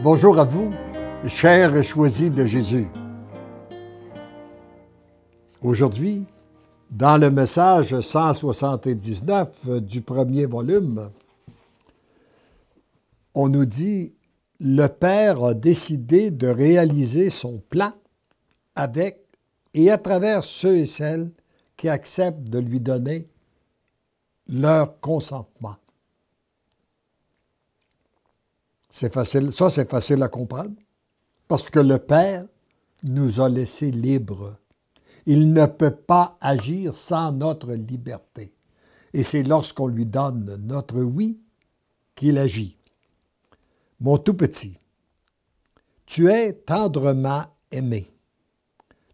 Bonjour à vous, chers choisis de Jésus. Aujourd'hui, dans le message 179 du premier volume, on nous dit « Le Père a décidé de réaliser son plan avec et à travers ceux et celles qui acceptent de lui donner leur consentement. » C'est facile, ça c'est facile à comprendre, parce que le Père nous a laissés libres. Il ne peut pas agir sans notre liberté. Et c'est lorsqu'on lui donne notre oui qu'il agit. Mon tout petit, tu es tendrement aimé.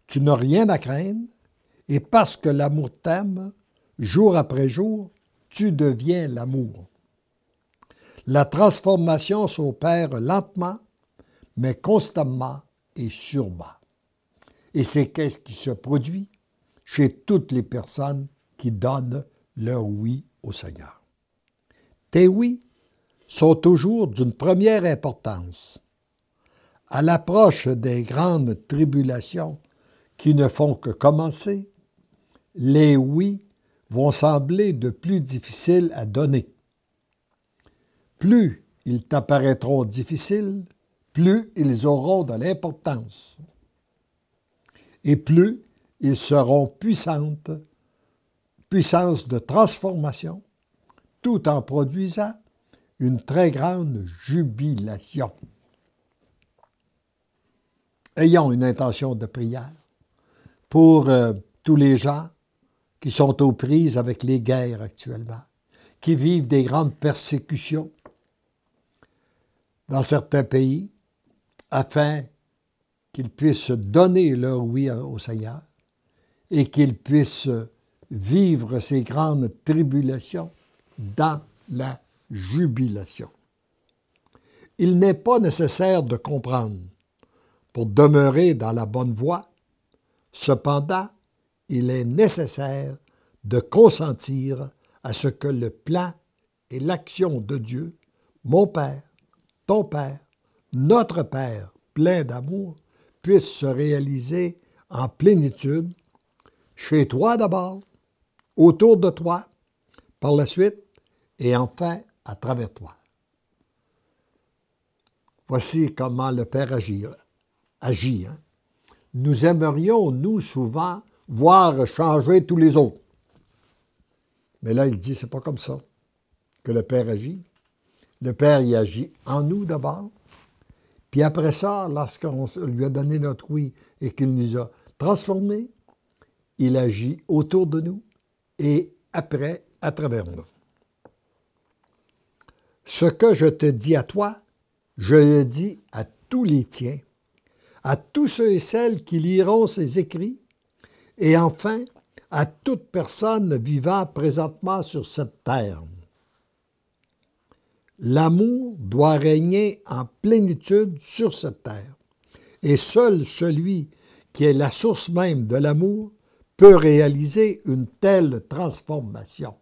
Tu n'as rien à craindre, et parce que l'amour t'aime, jour après jour, tu deviens l'amour. La transformation s'opère lentement, mais constamment et sûrement. Et c'est qu'est-ce qui se produit chez toutes les personnes qui donnent leur oui au Seigneur. Tes oui sont toujours d'une première importance. À l'approche des grandes tribulations qui ne font que commencer, les oui vont sembler de plus difficiles à donner. Plus ils t'apparaîtront difficiles, plus ils auront de l'importance. Et plus ils seront puissance de transformation, tout en produisant une très grande jubilation. Ayons une intention de prière pour tous les gens qui sont aux prises avec les guerres actuellement, qui vivent des grandes persécutions dans certains pays, afin qu'ils puissent donner leur oui au Seigneur et qu'ils puissent vivre ces grandes tribulations dans la jubilation. Il n'est pas nécessaire de comprendre pour demeurer dans la bonne voie. Cependant, il est nécessaire de consentir à ce que le plan et l'action de Dieu, mon Père, ton Père, notre Père, plein d'amour, puissent se réaliser en plénitude, chez toi d'abord, autour de toi, par la suite, et enfin à travers toi. Voici comment le Père agit. Hein? Nous aimerions, nous, souvent, voir changer tous les autres. Mais là, il dit, c'est pas comme ça que le Père agit. Le Père, il agit en nous d'abord. Puis après ça, lorsqu'on lui a donné notre oui et qu'il nous a transformés, il agit autour de nous et après, à travers nous. Ce que je te dis à toi, je le dis à tous les tiens, à tous ceux et celles qui liront ces écrits, et enfin à toute personne vivant présentement sur cette terre. L'amour doit régner en plénitude sur cette terre, et seul celui qui est la source même de l'amour peut réaliser une telle transformation.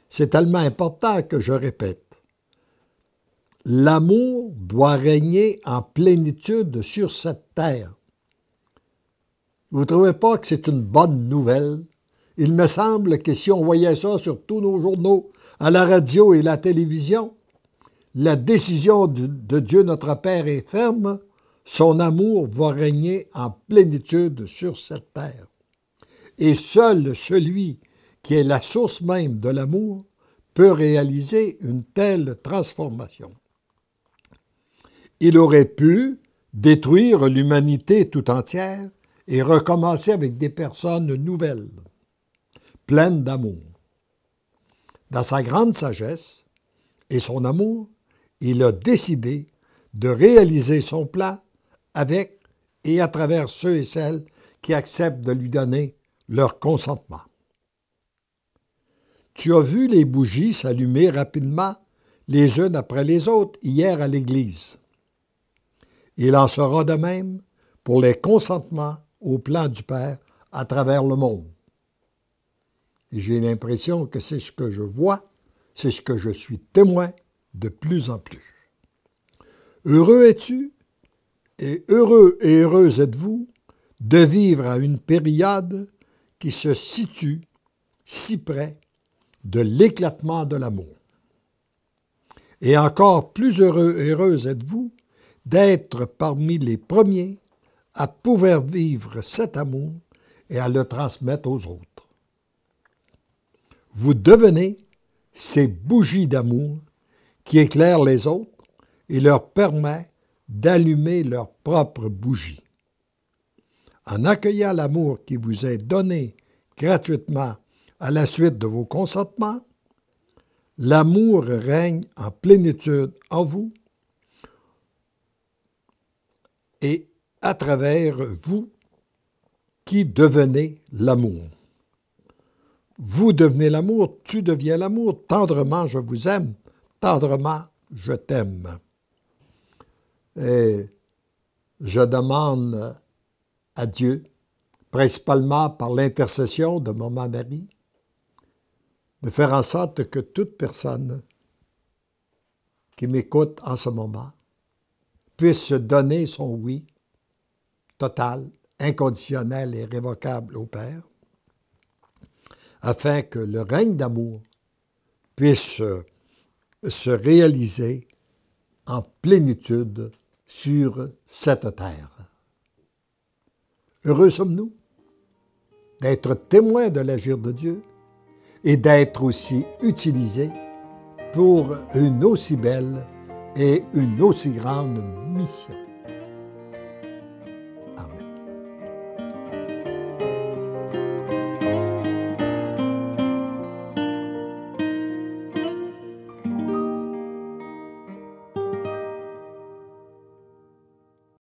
C'est tellement important que je répète. L'amour doit régner en plénitude sur cette terre. Vous ne trouvez pas que c'est une bonne nouvelle? Il me semble que si on voyait ça sur tous nos journaux, à la radio et la télévision, la décision de Dieu notre Père est ferme, son amour va régner en plénitude sur cette terre. Et seul celui qui est la source même de l'amour peut réaliser une telle transformation. Il aurait pu détruire l'humanité tout entière et recommencer avec des personnes nouvelles, pleines d'amour. Dans sa grande sagesse et son amour, il a décidé de réaliser son plan avec et à travers ceux et celles qui acceptent de lui donner leur consentement. Tu as vu les bougies s'allumer rapidement les unes après les autres hier à l'église. Il en sera de même pour les consentements au plan du Père à travers le monde. Et j'ai l'impression que c'est ce que je vois, c'est ce que je suis témoin de plus en plus. Heureux es-tu et heureuse êtes-vous de vivre à une période qui se situe si près de l'éclatement de l'amour. Et encore plus heureuse êtes-vous d'être parmi les premiers à pouvoir vivre cet amour et à le transmettre aux autres. Vous devenez ces bougies d'amour qui éclairent les autres et leur permet d'allumer leur propre bougie. En accueillant l'amour qui vous est donné gratuitement à la suite de vos consentements, l'amour règne en plénitude en vous et à travers vous qui devenez l'amour. Vous devenez l'amour, tu deviens l'amour. Tendrement, je vous aime. Tendrement, je t'aime. Et je demande à Dieu, principalement par l'intercession de Maman Marie, de faire en sorte que toute personne qui m'écoute en ce moment puisse se donner son oui total, inconditionnel et irrévocable au Père, afin que le règne d'amour puisse se réaliser en plénitude sur cette terre. Heureux sommes-nous d'être témoins de l'agir de Dieu et d'être aussi utilisés pour une aussi belle et une aussi grande mission.